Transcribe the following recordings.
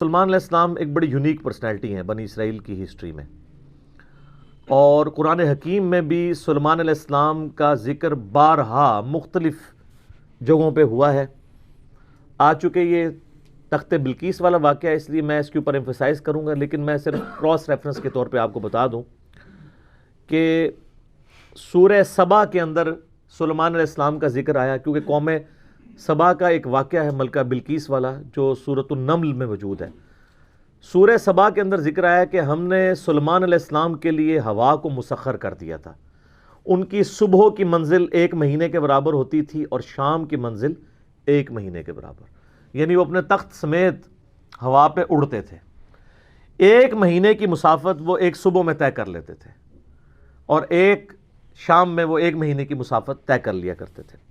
سلمان علیہ السلام ایک بڑی یونیک پرسنالٹی ہیں بنی اسرائیل کی ہسٹری میں، اور قرآن حکیم میں بھی سلمان علیہ السلام کا ذکر بارہا مختلف جگہوں پہ ہوا ہے۔ آ چکے یہ تخت بلقیس والا واقعہ، اس لیے میں اس کے اوپر ایمفسائز کروں گا، لیکن میں صرف کراس ریفرنس کے طور پہ آپ کو بتا دوں کہ سورہ سبا کے اندر سلمان علیہ السلام کا ذکر آیا، کیونکہ قوم سبا کا ایک واقعہ ہے ملکہ بلقیس والا جو سورۃ النمل میں موجود ہے۔ سورہ سبا کے اندر ذکر آیا کہ ہم نے سلمان علیہ السلام کے لیے ہوا کو مسخر کر دیا تھا۔ ان کی صبح کی منزل 1 مہینے کے برابر ہوتی تھی اور شام کی منزل 1 مہینے کے برابر، یعنی وہ اپنے تخت سمیت ہوا پہ اڑتے تھے۔ 1 مہینے کی مسافت وہ ایک صبح میں طے کر لیتے تھے، اور ایک شام میں وہ 1 مہینے کی مسافت طے کر لیا کرتے تھے۔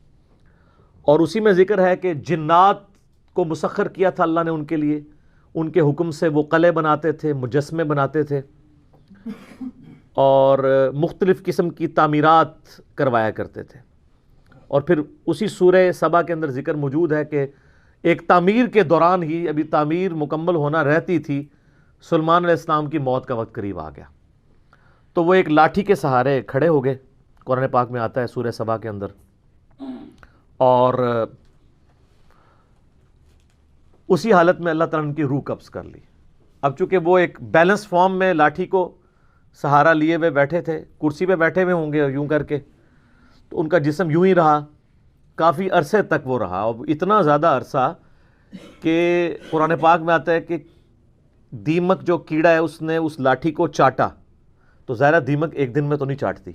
اور اسی میں ذکر ہے کہ جنات کو مسخر کیا تھا اللہ نے ان کے لیے، ان کے حکم سے وہ قلعے بناتے تھے، مجسمے بناتے تھے، اور مختلف قسم کی تعمیرات کروایا کرتے تھے۔ اور پھر اسی سورہ سبا کے اندر ذکر موجود ہے کہ ایک تعمیر کے دوران ہی، ابھی تعمیر مکمل ہونا رہتی تھی، سلمان علیہ السلام کی موت کا وقت قریب آ گیا، تو وہ ایک لاٹھی کے سہارے کھڑے ہو گئے، قرآن پاک میں آتا ہے سورہ سبا کے اندر، اور اسی حالت میں اللہ تعالیٰ نے ان کی روح قبض کر لی۔ اب چونکہ وہ ایک بیلنس فارم میں لاٹھی کو سہارا لیے ہوئے بیٹھے تھے، کرسی پہ بیٹھے ہوئے ہوں گے یوں کر کے، تو ان کا جسم یوں ہی رہا، کافی عرصے تک وہ رہا، اور اتنا زیادہ عرصہ کہ قرآن پاک میں آتا ہے کہ دیمک جو کیڑا ہے اس نے اس لاٹھی کو چاٹا، تو ظاہرہ دیمک ایک دن میں تو نہیں چاٹتی،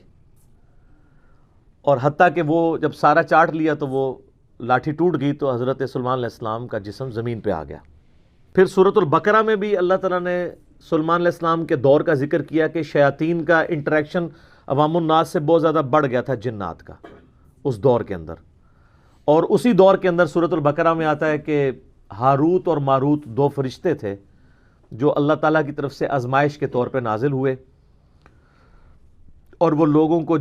اور حتیٰ کہ وہ جب سارا چاٹ لیا تو وہ لاٹھی ٹوٹ گئی، تو حضرت سلمان علیہ السلام کا جسم زمین پہ آ گیا۔ پھر سورۃ البقرہ میں بھی اللہ تعالیٰ نے سلمان علیہ السلام کے دور کا ذکر کیا کہ شیاطین کا انٹریکشن عوام الناس سے بہت زیادہ بڑھ گیا تھا جنات کا اس دور کے اندر، اور اسی دور کے اندر سورۃ البقرہ میں آتا ہے کہ ہاروت اور ماروت 2 فرشتے تھے جو اللہ تعالیٰ کی طرف سے آزمائش کے طور پہ نازل ہوئے، اور وہ لوگوں کو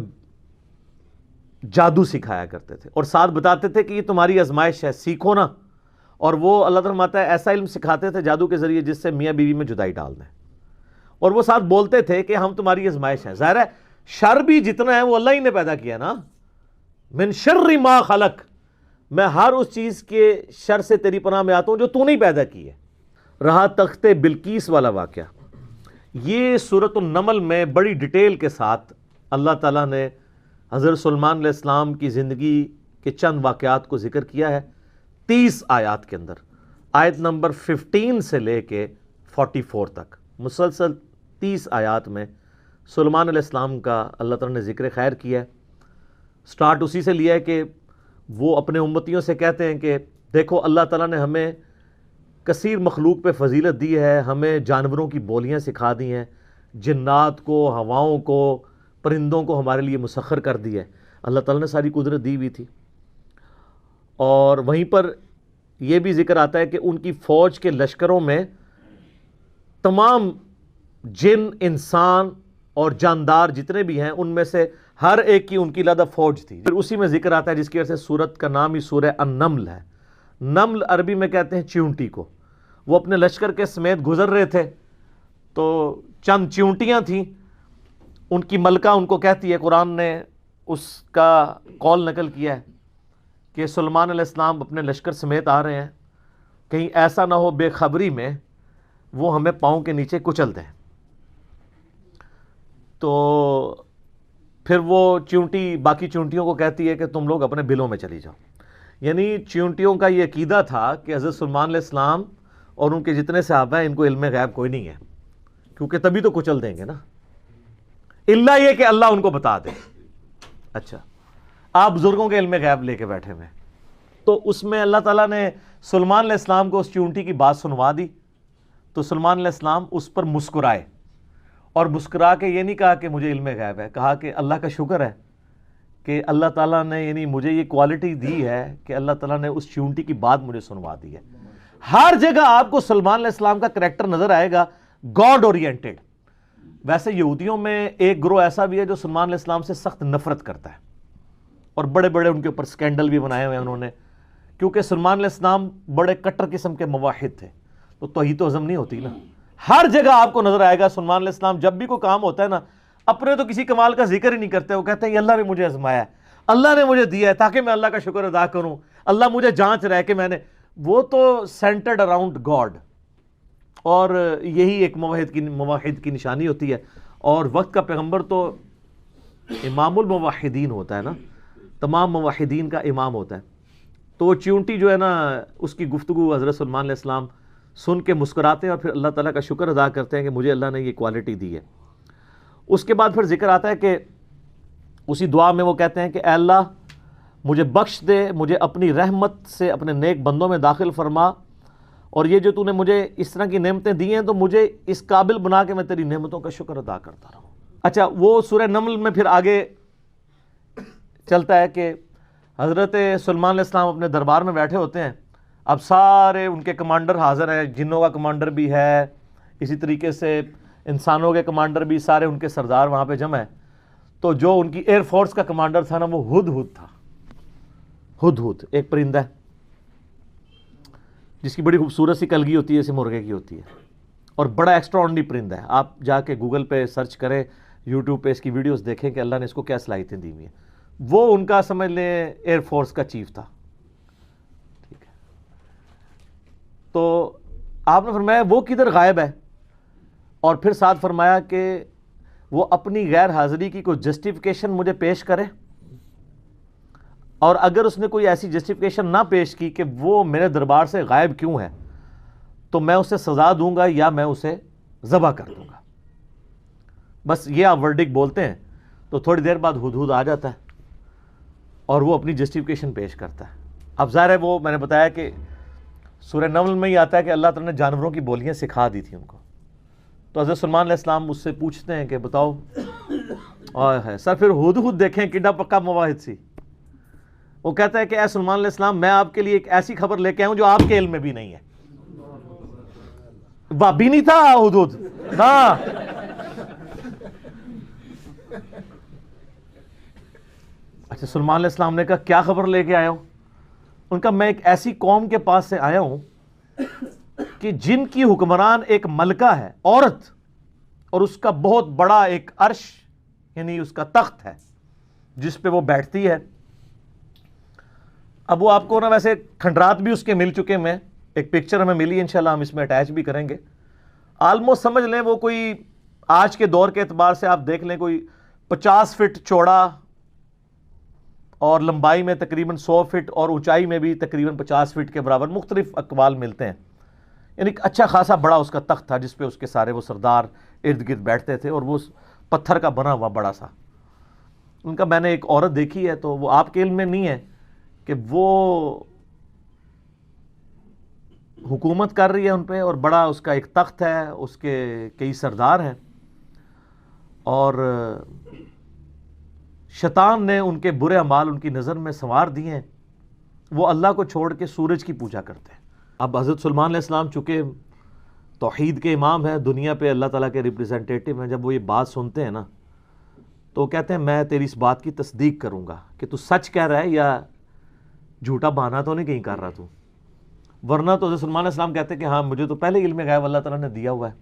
جادو سکھایا کرتے تھے، اور ساتھ بتاتے تھے کہ یہ تمہاری آزمائش ہے، سیکھو نا۔ اور وہ اللہ تعالیٰ فرماتا ہے ایسا علم سکھاتے تھے جادو کے ذریعے جس سے میاں بیوی میں جدائی ڈال دیں، اور وہ ساتھ بولتے تھے کہ ہم تمہاری آزمائش ہیں۔ ظاہر ہے شر بھی جتنا ہے وہ اللہ ہی نے پیدا کیا نا، من شر ما خلق، میں ہر اس چیز کے شر سے تیری پناہ میں آتا ہوں جو تو نہیں پیدا کی ہے۔ رہا تخت بلقیس والا واقعہ، یہ سورۃ النمل میں بڑی ڈیٹیل کے ساتھ اللہ تعالیٰ نے حضرت سلمان علیہ السلام کی زندگی کے چند واقعات کو ذکر کیا ہے 30 آیات کے اندر، آیت نمبر 15 سے لے کے 44 تک مسلسل 30 آیات میں سلمان علیہ السلام کا اللہ تعالیٰ نے ذکر خیر کیا ہے۔ سٹارٹ اسی سے لیا ہے کہ وہ اپنے امتیوں سے کہتے ہیں کہ دیکھو اللہ تعالیٰ نے ہمیں کثیر مخلوق پہ فضیلت دی ہے، ہمیں جانوروں کی بولیاں سکھا دی ہیں، جنات کو، ہواؤں کو، پرندوں کو ہمارے لیے مسخر کر دی ہے، اللہ تعالیٰ نے ساری قدرت دی ہوئی تھی۔ اور وہیں پر یہ بھی ذکر آتا ہے کہ ان کی فوج کے لشکروں میں تمام جن، انسان اور جاندار جتنے بھی ہیں ان میں سے ہر ایک کی ان کی علیحدہ فوج تھی۔ پھر اسی میں ذکر آتا ہے جس کی وجہ سے سورت کا نام ہی سورہ النمل ہے۔ نمل عربی میں کہتے ہیں چیونٹی کو۔ وہ اپنے لشکر کے سمیت گزر رہے تھے تو چند چیونٹیاں تھیں، ان کی ملکہ ان کو کہتی ہے، قرآن نے اس کا قول نقل کیا ہے کہ سلمان علیہ السلام اپنے لشکر سمیت آ رہے ہیں، کہیں ایسا نہ ہو بے خبری میں وہ ہمیں پاؤں کے نیچے کچل دیں۔ تو پھر وہ چیونٹی باقی چیونٹیوں کو کہتی ہے کہ تم لوگ اپنے بلوں میں چلی جاؤ، یعنی چیونٹیوں کا یہ عقیدہ تھا کہ حضرت سلمان علیہ السلام اور ان کے جتنے صحابہ ہیں ان کو علم غیب کوئی نہیں ہے، کیونکہ تبھی تو کچل دیں گے نا، اللہ یہ کہ اللہ ان کو بتا دے۔ اچھا، آپ بزرگوں کے علم غیب لے کے بیٹھے ہوئے، تو اس میں اللہ تعالیٰ نے سلمان علیہ السلام کو اس چیونٹی کی بات سنوا دی، تو سلمان علیہ السلام اس پر مسکرائے، اور مسکرا کے یہ نہیں کہا کہ مجھے علم غیب ہے، کہا کہ اللہ کا شکر ہے کہ اللہ تعالیٰ نے یعنی مجھے یہ کوالٹی دی ہے کہ اللہ تعالیٰ نے اس چیونٹی کی بات مجھے سنوا دی ہے۔ ہر جگہ آپ کو سلمان علیہ السلام کا کریکٹر نظر آئے گا گاڈ اورینٹڈ۔ ویسے یہودیوں میں ایک گروہ ایسا بھی ہے جو سلمان علیہ السلام سے سخت نفرت کرتا ہے، اور بڑے بڑے ان کے اوپر سکینڈل بھی بنائے ہوئے ہیں انہوں نے، کیونکہ سلمان علیہ السلام بڑے کٹر قسم کے موحد تھے، تو توحید تو ہضم نہیں ہوتی نا. ہر جگہ آپ کو نظر آئے گا سلیمان علیہ السلام جب بھی کوئی کام ہوتا ہے نا, اپنے تو کسی کمال کا ذکر ہی نہیں کرتے, وہ کہتے ہیں یہ اللہ نے مجھے آزمایا ہے, اللہ نے مجھے دیا ہے تاکہ میں اللہ کا شکر ادا کروں, اللہ مجھے جانچ رہا ہے کہ میں نے, وہ تو سینٹرڈ اراؤنڈ گاڈ. اور یہی ایک موحد کی نشانی ہوتی ہے. اور وقت کا پیغمبر تو امام الموحدین ہوتا ہے نا, تمام موحدین کا امام ہوتا ہے. تو وہ چیونٹی جو ہے نا, اس کی گفتگو حضرت سلیمان علیہ السلام سن کے مسکراتے ہیں اور پھر اللہ تعالیٰ کا شکر ادا کرتے ہیں کہ مجھے اللہ نے یہ کوالٹی دی ہے. اس کے بعد پھر ذکر آتا ہے کہ اسی دعا میں وہ کہتے ہیں کہ اے اللہ مجھے بخش دے, مجھے اپنی رحمت سے اپنے نیک بندوں میں داخل فرما, اور یہ جو تو نے مجھے اس طرح کی نعمتیں دی ہیں تو مجھے اس قابل بنا کہ میں تیری نعمتوں کا شکر ادا کرتا رہوں. اچھا, وہ سورہ نمل میں پھر آگے چلتا ہے کہ حضرت سلیمان علیہ السلام اپنے دربار میں بیٹھے ہوتے ہیں. اب سارے ان کے کمانڈر حاضر ہیں, جنوں کا کمانڈر بھی ہے, اسی طریقے سے انسانوں کے کمانڈر بھی, سارے ان کے سردار وہاں پہ جمع ہیں. تو جو ان کی ایئر فورس کا کمانڈر تھا نا, وہ ہدہد تھا. ہدہد ایک پرندہ ہے جس کی بڑی خوبصورت سی کلگی ہوتی ہے, جیسے مرغے کی ہوتی ہے, اور بڑا ایکسٹرا آرڈنری پرندہ ہے. آپ جا کے گوگل پہ سرچ کریں, یوٹیوب پہ اس کی ویڈیوز دیکھیں کہ اللہ نے اس کو کیا صلاحیتیں دی ہوئی ہیں. وہ ان کا سمجھ لیں ایئر فورس کا چیف تھا. ٹھیک ہے, تو آپ نے فرمایا وہ کدھر غائب ہے, اور پھر ساتھ فرمایا کہ وہ اپنی غیر حاضری کی کوئی جسٹیفیکیشن مجھے پیش کرے, اور اگر اس نے کوئی ایسی جسٹیفیکیشن نہ پیش کی کہ وہ میرے دربار سے غائب کیوں ہے, تو میں اسے سزا دوں گا یا میں اسے ذبح کر دوں گا. بس یہ آپ ورڈک بولتے ہیں تو تھوڑی دیر بعد ہدہد آ جاتا ہے اور وہ اپنی جسٹیفیکیشن پیش کرتا ہے. اب ظاہر ہے وہ میں نے بتایا کہ سورہ نمل میں ہی آتا ہے کہ اللہ تعالیٰ نے جانوروں کی بولیاں سکھا دی تھی ان کو. تو حضرت سلیمان علیہ السلام اس سے پوچھتے ہیں کہ بتاؤ, اور سر پھر ہدہد دیکھیں کڈا پکا مواحد سی. وہ کہتا ہے کہ اے سلیمان علیہ السلام میں آپ کے لیے ایک ایسی خبر لے کے آؤں جو آپ کے علم میں بھی نہیں ہے. بابی نہیں تھا ہدہد نا. اچھا, سلیمان علیہ السلام نے کہا کیا خبر لے کے آیا ہوں؟ ان کا میں ایک ایسی قوم کے پاس سے آیا ہوں کہ جن کی حکمران ایک ملکہ ہے, عورت, اور اس کا بہت بڑا ایک عرش یعنی اس کا تخت ہے جس پہ وہ بیٹھتی ہے. اب وہ آپ کو نا ویسے کھنڈرات بھی اس کے مل چکے ہیں, ایک پکچر ہمیں ملی, انشاءاللہ ہم اس میں اٹیچ بھی کریں گے. آلموسٹ سمجھ لیں وہ کوئی آج کے دور کے اعتبار سے آپ دیکھ لیں کوئی 50 فٹ چوڑا اور لمبائی میں تقریباً 100 فٹ اور اونچائی میں بھی تقریباً 50 فٹ کے برابر, مختلف اقوال ملتے ہیں. یعنی اچھا خاصا بڑا اس کا تخت تھا جس پہ اس کے سارے وہ سردار ارد گرد بیٹھتے تھے, اور وہ پتھر کا بنا ہوا بڑا سا. ان کا میں نے ایک عورت دیکھی ہے, تو وہ آپ کے علم میں نہیں ہے کہ وہ حکومت کر رہی ہے ان پہ, اور بڑا اس کا ایک تخت ہے, اس کے کئی سردار ہیں, اور شیطان نے ان کے برے اعمال ان کی نظر میں سنوار دیے ہیں. وہ اللہ کو چھوڑ کے سورج کی پوجا کرتے ہیں. اب حضرت سلیمان علیہ السلام چونکہ توحید کے امام ہیں, دنیا پہ اللہ تعالیٰ کے ریپریزنٹیٹیو ہیں, جب وہ یہ بات سنتے ہیں نا تو کہتے ہیں میں تیری اس بات کی تصدیق کروں گا کہ تو سچ کہہ رہا ہے یا جھوٹا بہانا تو نہیں کہیں کر رہا تو. ورنہ تو حضرت سلیمان علیہ السلام کہتے ہیں کہ ہاں مجھے تو پہلے علم غیب اللہ تعالیٰ نے دیا ہوا ہے,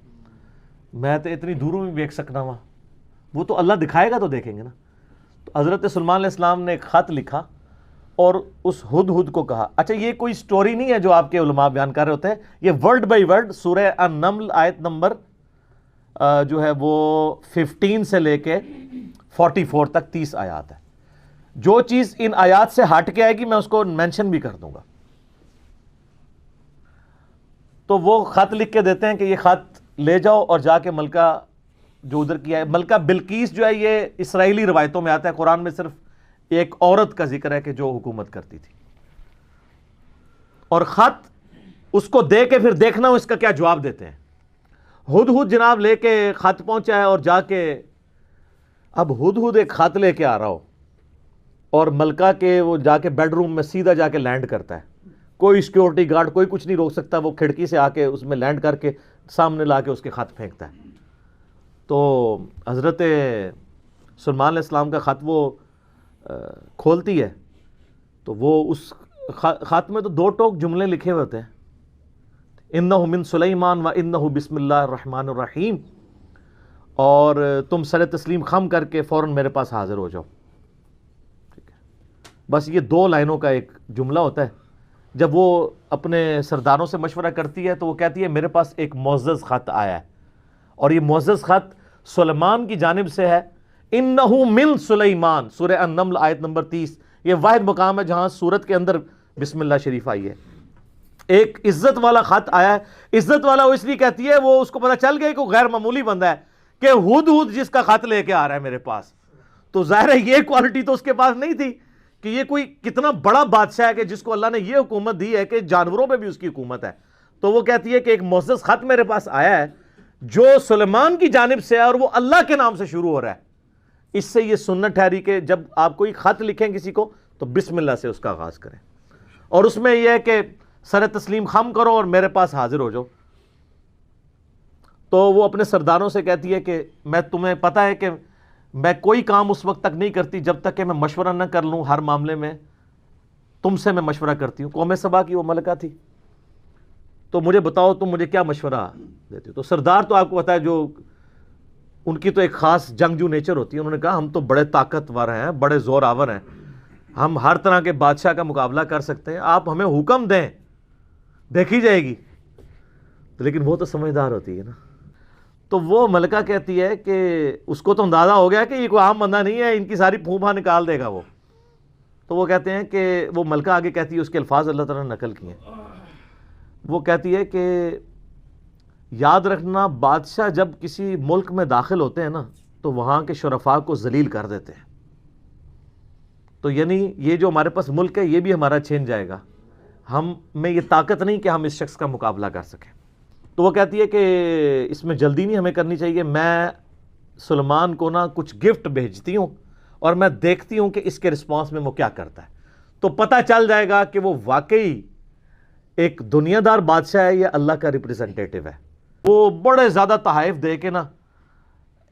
میں تو اتنی دوروں میں دیکھ سکنا ہوا. وہ تو اللہ دکھائے گا تو دیکھیں گے نا. تو حضرت سلیمان علیہ السلام نے ایک خط لکھا اور اس ہدہد کو کہا. اچھا, یہ کوئی سٹوری نہیں ہے جو آپ کے علماء بیان کر رہے ہوتے ہیں, یہ ورڈ بائی ورڈ سورہ النمل آیت نمبر جو ہے وہ 15 سے لے کے 44 تک 30 آیات ہے. جو چیز ان آیات سے ہٹ کے آئے گی میں اس کو مینشن بھی کر دوں گا. تو وہ خط لکھ کے دیتے ہیں کہ یہ خط لے جاؤ اور جا کے ملکہ جو ادھر کیا ہے, ملکہ بلقیس جو ہے یہ اسرائیلی روایتوں میں آتا ہے, قرآن میں صرف ایک عورت کا ذکر ہے کہ جو حکومت کرتی تھی. اور خط اس کو دے کے پھر دیکھنا اس کا کیا جواب دیتے ہیں. ہدہد جناب لے کے خط پہنچا ہے, اور جا کے اب ہدہد ایک خط لے کے آ رہا ہو اور ملکہ کے وہ جا کے بیڈ روم میں سیدھا جا کے لینڈ کرتا ہے. کوئی سیکیورٹی گارڈ کوئی کچھ نہیں روک سکتا, وہ کھڑکی سے آ کے اس میں لینڈ کر کے سامنے لا کے اس کے خط پھینکتا ہے. تو حضرت سلیمان علیہ السلام کا خط وہ کھولتی ہے تو وہ اس خط میں تو 2 ٹوک جملے لکھے ہوئے ہوتے ہیں. انہ من سلیمان و انہ بسم اللہ الرحمن الرحیم، اور تم سر تسلیم خم کر کے فوراً میرے پاس حاضر ہو جاؤ. ٹھیک ہے، بس یہ 2 لائنوں کا ایک جملہ ہوتا ہے. جب وہ اپنے سرداروں سے مشورہ کرتی ہے تو وہ کہتی ہے میرے پاس ایک معزز خط آیا ہے، اور یہ معزز خط سلیمان کی جانب سے ہے. انہو من سلیمان، سورہ النمل آیت نمبر 30. یہ واحد مقام ہے جہاں سورت کے اندر بسم اللہ شریف آئی ہے. ایک عزت والا خط آیا ہے. عزت والا وہ اس لیے کہتی ہے وہ اس کو پتہ چل گیا کہ وہ غیر معمولی بندہ ہے کہ ہدہد جس کا خط لے کے آ رہا ہے میرے پاس. تو ظاہر ہے یہ کوالٹی تو اس کے پاس نہیں تھی کہ یہ کوئی کتنا بڑا بادشاہ ہے کہ جس کو اللہ نے یہ حکومت دی ہے کہ جانوروں پہ بھی اس کی حکومت ہے. تو وہ کہتی ہے کہ ایک معزز خط میرے پاس آیا ہے جو سلیمان کی جانب سے ہے اور وہ اللہ کے نام سے شروع ہو رہا ہے. اس سے یہ سنت ٹھہری کہ جب آپ کوئی خط لکھیں کسی کو تو بسم اللہ سے اس کا آغاز کریں، اور اس میں یہ ہے کہ سر تسلیم خم کرو اور میرے پاس حاضر ہو جاؤ. تو وہ اپنے سرداروں سے کہتی ہے کہ میں تمہیں پتہ ہے کہ میں کوئی کام اس وقت تک نہیں کرتی جب تک کہ میں مشورہ نہ کر لوں. ہر معاملے میں تم سے میں مشورہ کرتی ہوں. قوم سبا کی وہ ملکہ تھی. تو مجھے بتاؤ تم مجھے کیا مشورہ دیتے ہو. تو سردار تو آپ کو پتا ہے جو ان کی تو ایک خاص جنگجو نیچر ہوتی ہے. انہوں نے کہا ہم تو بڑے طاقتور ہیں، بڑے زور آور ہیں، ہم ہر طرح کے بادشاہ کا مقابلہ کر سکتے ہیں، آپ ہمیں حکم دیں دیکھی جائے گی. لیکن وہ تو سمجھدار ہوتی ہے نا. تو وہ ملکہ کہتی ہے کہ اس کو تو اندازہ ہو گیا کہ یہ کوئی عام بندہ نہیں ہے، ان کی ساری پھوپھا نکال دے گا وہ. تو وہ کہتے ہیں کہ وہ ملکہ آگے کہتی ہے، اس کے الفاظ اللہ تعالیٰ نے نقل کیے ہیں. وہ کہتی ہے کہ یاد رکھنا بادشاہ جب کسی ملک میں داخل ہوتے ہیں نا تو وہاں کے شرفاء کو ذلیل کر دیتے ہیں. تو یعنی یہ جو ہمارے پاس ملک ہے یہ بھی ہمارا چھین جائے گا، ہم میں یہ طاقت نہیں کہ ہم اس شخص کا مقابلہ کر سکیں. تو وہ کہتی ہے کہ اس میں جلدی نہیں ہمیں کرنی چاہیے، میں سلیمان کو نا کچھ گفٹ بھیجتی ہوں اور میں دیکھتی ہوں کہ اس کے رسپانس میں وہ کیا کرتا ہے. تو پتہ چل جائے گا کہ وہ واقعی ایک دنیا دار بادشاہ ہے یا اللہ کا ریپریزنٹیٹو ہے. وہ بڑے زیادہ تحائف دے کے نا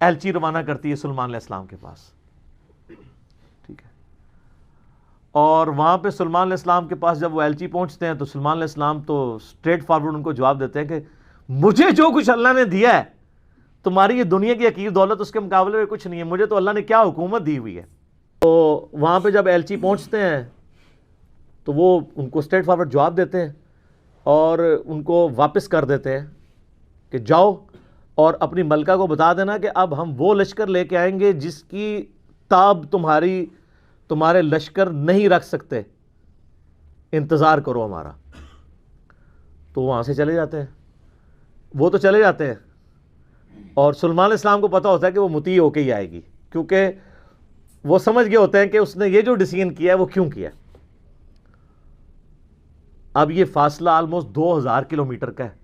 ایلچی روانہ کرتی ہے سلیمان علیہ السلام کے پاس. ٹھیک ہے، اور وہاں پہ سلیمان علیہ السلام کے پاس جب وہ ایلچی پہنچتے ہیں تو سلیمان علیہ السلام تو اسٹریٹ فارورڈ ان کو جواب دیتے ہیں کہ مجھے جو کچھ اللہ نے دیا ہے تمہاری یہ دنیا کی حقیر دولت اس کے مقابلے میں کچھ نہیں ہے، مجھے تو اللہ نے کیا حکومت دی ہوئی ہے. تو وہاں پہ جب ایلچی پہنچتے ہیں تو وہ ان کو اسٹریٹ فارورڈ جواب دیتے ہیں اور ان کو واپس کر دیتے ہیں کہ جاؤ اور اپنی ملکہ کو بتا دینا کہ اب ہم وہ لشکر لے کے آئیں گے جس کی تاب تمہارے لشکر نہیں رکھ سکتے، انتظار کرو ہمارا. تو وہاں سے چلے جاتے ہیں. وہ تو چلے جاتے ہیں اور سلیمان علیہ السلام کو پتہ ہوتا ہے کہ وہ مطیع ہو کے ہی آئے گی، کیونکہ وہ سمجھ گئے ہوتے ہیں کہ اس نے یہ جو ڈیسیژن کیا ہے وہ کیوں کیا ہے. اب یہ فاصلہ آلموسٹ 2000 کلومیٹر کا ہے.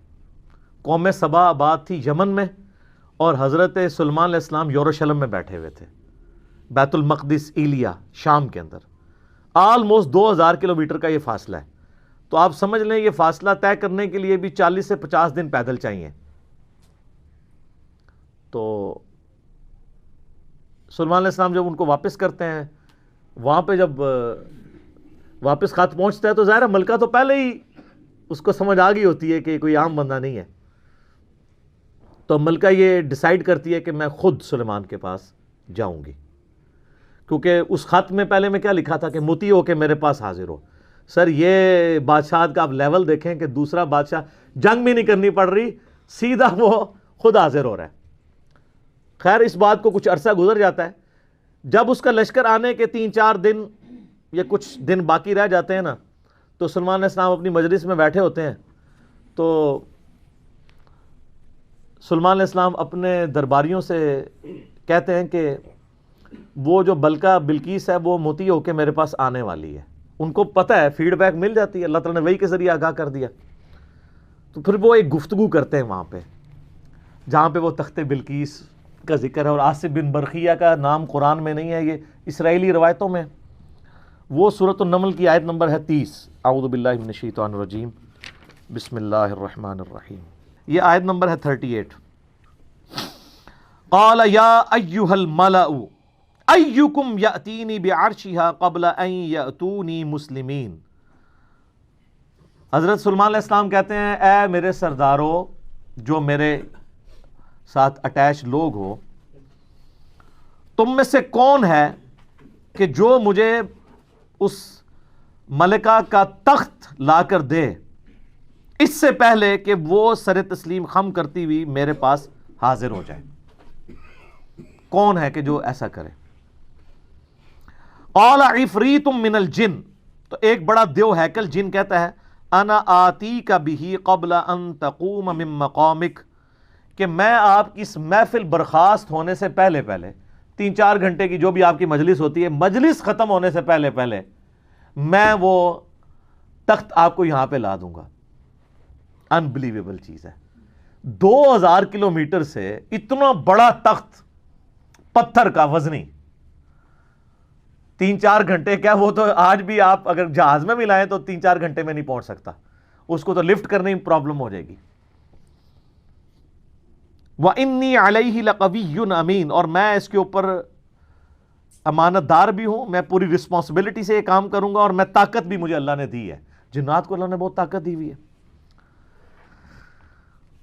قوم سبا آباد تھی یمن میں اور حضرت سلیمان علیہ السلام یروشلم میں بیٹھے ہوئے تھے، بیت المقدس ایلیا شام کے اندر. آلموسٹ 2000 کلومیٹر کا یہ فاصلہ ہے. تو آپ سمجھ لیں یہ فاصلہ طے کرنے کے لیے بھی 40 سے 50 دن پیدل چاہیے. تو سلیمان علیہ السلام جب ان کو واپس کرتے ہیں، وہاں پہ جب واپس خط پہنچتا ہے تو ظاہر ملکہ تو پہلے ہی اس کو سمجھ آ گئی ہوتی ہے کہ کوئی عام بندہ نہیں ہے. تو ملکہ یہ ڈیسائیڈ کرتی ہے کہ میں خود سلیمان کے پاس جاؤں گی، کیونکہ اس خط میں پہلے میں کیا لکھا تھا کہ مطیع ہو کے میرے پاس حاضر ہو. سر یہ بادشاہ کا آپ لیول دیکھیں کہ دوسرا بادشاہ جنگ بھی نہیں کرنی پڑ رہی، سیدھا وہ خود حاضر ہو رہا ہے. خیر اس بات کو کچھ عرصہ گزر جاتا ہے. جب اس کا لشکر آنے کے 3-4 دن یا کچھ دن باقی رہ جاتے ہیں نا تو سلیمان علیہ السلام اپنی مجلس میں بیٹھے ہوتے ہیں. تو سلیمان علیہ السلام اپنے درباریوں سے کہتے ہیں کہ وہ جو بلقیس ہے وہ مطیع ہو کے میرے پاس آنے والی ہے. ان کو پتہ ہے، فیڈ بیک مل جاتی ہے، اللہ تعالیٰ نے وحی کے ذریعے آگاہ کر دیا. تو پھر وہ ایک گفتگو کرتے ہیں وہاں پہ جہاں پہ وہ تخت بلقیس کا ذکر ہے، اور آصف بن برقیہ کا نام قرآن میں نہیں ہے، یہ اسرائیلی روایتوں میں. وہ سورۃ النمل کی آیت نمبر ہے 30. اعوذ باللہ من الشیطان الرجیم، بسم اللہ الرحمن الرحیم. یہ آیت نمبر ہے 38. قال یا ایھا الملأ ایکم یأتینی بعرشها قبل ان یأتونی مسلمین. حضرت سلیمان علیہ السلام کہتے ہیں اے میرے سرداروں جو میرے ساتھ اٹیچ لوگ ہو، تم میں سے کون ہے کہ جو مجھے اس ملکہ کا تخت لا کر دے اس سے پہلے کہ وہ سر تسلیم خم کرتی ہوئی میرے پاس حاضر ہو جائے؟ کون ہے کہ جو ایسا کرے؟ قال عفریت من الجن، تو ایک بڑا دیو ہیکل جن کہتا ہے انا آتیک بہ قبل ان تقوم من مقامک، کہ میں آپ کی اس محفل برخاست ہونے سے پہلے 3-4 گھنٹے کی جو بھی آپ کی مجلس ہوتی ہے، مجلس ختم ہونے سے پہلے میں وہ تخت آپ کو یہاں پہ لا دوں گا۔ انبلیویبل چیز ہے، 2000 کلومیٹر سے اتنا بڑا تخت پتھر کا وزنی، 3-4 گھنٹے کیا، وہ تو آج بھی آپ اگر جہاز میں بھی لائیں تو 3-4 گھنٹے میں نہیں پہنچ سکتا، اس کو تو لفٹ کرنے میں پرابلم ہو جائے گی۔ وَإِنِّي عَلَيْهِ لَقَوِيٌّ أَمِينٌ، اور میں اس کے اوپر امانت دار بھی ہوں، میں پوری رسپانسبلٹی سے یہ کام کروں گا، اور میں طاقت بھی مجھے اللہ نے دی ہے، جنات کو اللہ نے بہت طاقت دی ہوئی ہے۔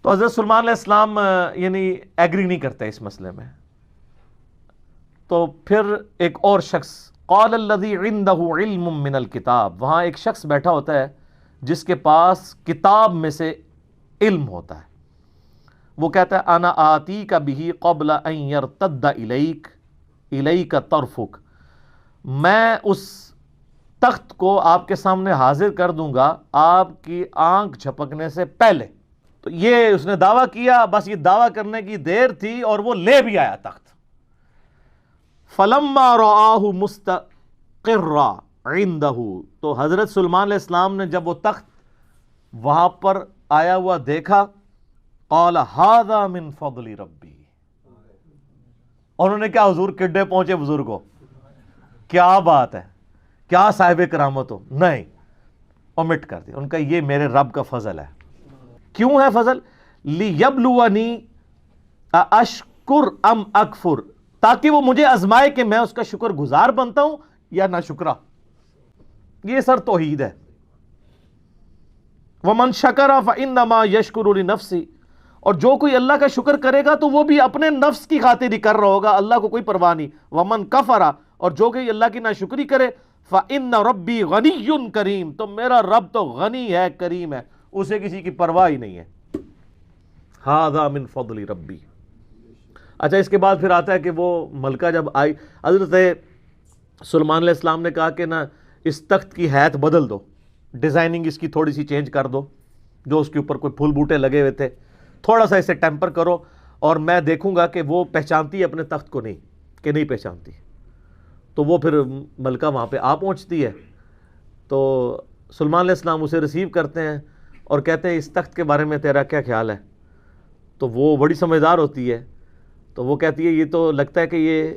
تو حضرت سلیمان علیہ السلام یعنی ایگری نہیں کرتے اس مسئلے میں۔ تو پھر ایک اور شخص، قال الذی عندہ علم من الکتاب، وہاں ایک شخص بیٹھا ہوتا ہے جس کے پاس کتاب میں سے علم ہوتا ہے، وہ کہتا ہے انا آتیک بہ قبل ان یرتد الیک طرفک، میں اس تخت کو آپ کے سامنے حاضر کر دوں گا آپ کی آنکھ جھپکنے سے پہلے۔ تو یہ اس نے دعویٰ کیا، بس یہ دعویٰ کرنے کی دیر تھی اور وہ لے بھی آیا تخت۔ فلما رآہ مستقرا عندہ، تو حضرت سلیمان علیہ السلام نے جب وہ تخت وہاں پر آیا ہوا دیکھا، قال ھذا من فضل ربی، انہوں نے کیا حضور کڈے پہنچے بزرگوں، کیا بات ہے، کیا صاحب کرامت ہو، نہیں، اومٹ کر دیا، ان کا یہ میرے رب کا فضل ہے۔ کیوں ہے فضل؟ لیبلونی اشکر ام اکفر، تاکہ وہ مجھے آزمائے کہ میں اس کا شکر گزار بنتا ہوں یا نہ شکرا۔ یہ سر توحید ہے۔ ومن شکر فانما یشکر لنفسہ، اور جو کوئی اللہ کا شکر کرے گا تو وہ بھی اپنے نفس کی خاطر ہی کر رہا ہوگا، اللہ کو کوئی پرواہ نہیں۔ ومن کفر، اور جو کوئی اللہ کی ناشکری کرے، فان ربی غنی کریم، تو میرا رب تو غنی ہے، کریم ہے، اسے کسی کی پرواہ ہی نہیں ہے۔ ھذا من فضل ربی۔ اچھا، اس کے بعد پھر آتا ہے کہ وہ ملکہ جب آئی، حضرت سلیمان علیہ السلام نے کہا کہ نا اس تخت کی حیت بدل دو، ڈیزائننگ اس کی تھوڑی سی چینج کر دو، جو اس کے اوپر کوئی پھول بوٹے لگے ہوئے تھے تھوڑا سا اسے ٹیمپر کرو، اور میں دیکھوں گا کہ وہ پہچانتی ہے اپنے تخت کو کہ نہیں پہچانتی۔ تو وہ پھر ملکہ وہاں پہ آ پہنچتی ہے، تو سلیمان علیہ السلام اسے ریسیو کرتے ہیں اور کہتے ہیں اس تخت کے بارے میں تیرا کیا خیال ہے؟ تو وہ بڑی سمجھدار ہوتی ہے، تو وہ کہتی ہے یہ تو لگتا ہے کہ یہ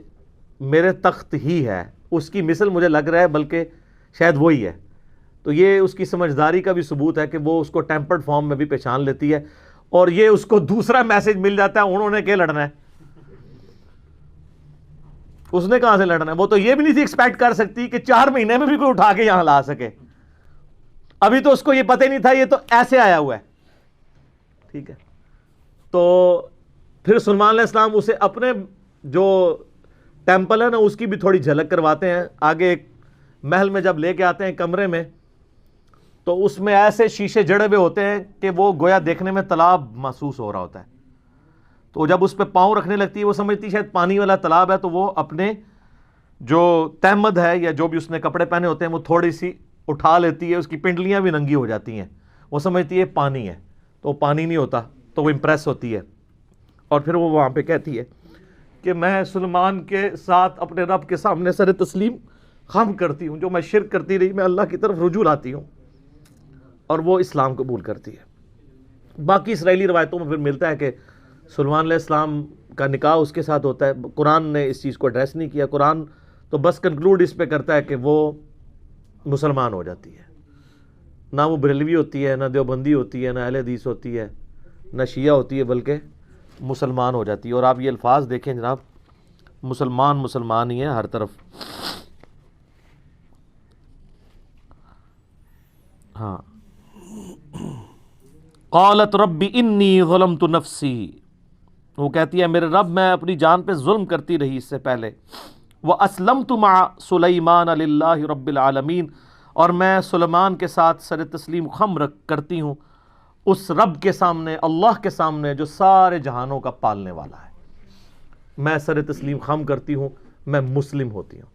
میرے تخت ہی ہے، اس کی مثل مجھے لگ رہا ہے، بلکہ شاید وہی ہے۔ تو یہ اس کی سمجھداری کا بھی ثبوت ہے کہ وہ اس کو ٹیمپرڈ فارم میں بھی پہچان لیتی ہے، اور یہ اس کو دوسرا میسج مل جاتا ہے، انہوں نے کیا لڑنا ہے، اس نے کہاں سے لڑنا ہے؟ وہ تو یہ بھی نہیں تھی ایکسپیکٹ کر سکتی کہ 4 مہینے میں بھی کوئی اٹھا کے یہاں لا سکے، ابھی تو اس کو یہ پتہ ہی نہیں تھا یہ تو ایسے آیا ہوا ہے، ٹھیک ہے۔ تو پھر سلیمان علیہ السلام اسے اپنے جو ٹیمپل ہے نا اس کی بھی تھوڑی جھلک کرواتے ہیں، آگے ایک محل میں جب لے کے آتے ہیں کمرے میں، تو اس میں ایسے شیشے جڑے ہوئے ہوتے ہیں کہ وہ گویا دیکھنے میں تالاب محسوس ہو رہا ہوتا ہے، تو جب اس پہ پاؤں رکھنے لگتی ہے وہ سمجھتی شاید پانی والا تالاب ہے، تو وہ اپنے جو تہمد ہے یا جو بھی اس نے کپڑے پہنے ہوتے ہیں وہ تھوڑی سی اٹھا لیتی ہے، اس کی پنڈلیاں بھی ننگی ہو جاتی ہیں، وہ سمجھتی ہے پانی ہے، تو وہ پانی نہیں ہوتا، تو وہ امپریس ہوتی ہے، اور پھر وہ وہاں پہ کہتی ہے کہ میں سلیمان کے ساتھ اپنے رب کے سامنے سر تسلیم خم کرتی ہوں، جو میں شرک کرتی رہی میں اللہ کی طرف رجوع لاتی ہوں، اور وہ اسلام قبول کرتی ہے۔ باقی اسرائیلی روایتوں میں پھر ملتا ہے کہ سلیمان علیہ السلام کا نکاح اس کے ساتھ ہوتا ہے، قرآن نے اس چیز کو ایڈریس نہیں کیا، قرآن تو بس کنکلوڈ اس پہ کرتا ہے کہ وہ مسلمان ہو جاتی ہے، نہ وہ بریلوی ہوتی ہے، نہ دیوبندی ہوتی ہے، نہ اہل حدیث ہوتی ہے، نہ شیعہ ہوتی ہے، بلکہ مسلمان ہو جاتی ہے۔ اور آپ یہ الفاظ دیکھیں جناب، مسلمان ہی ہے ہر طرف۔ ہاں قالت رب انی ظلمت نفسی، وہ کہتی ہے میرے رب میں اپنی جان پہ ظلم کرتی رہی اس سے پہلے، واسلمت مع سلیمان للہ رب العالمین، اور میں سلیمان کے ساتھ سر تسلیم خم کرتی ہوں اس رب کے سامنے، اللہ کے سامنے جو سارے جہانوں کا پالنے والا ہے، میں سر تسلیم خم کرتی ہوں، میں مسلم ہوتی ہوں۔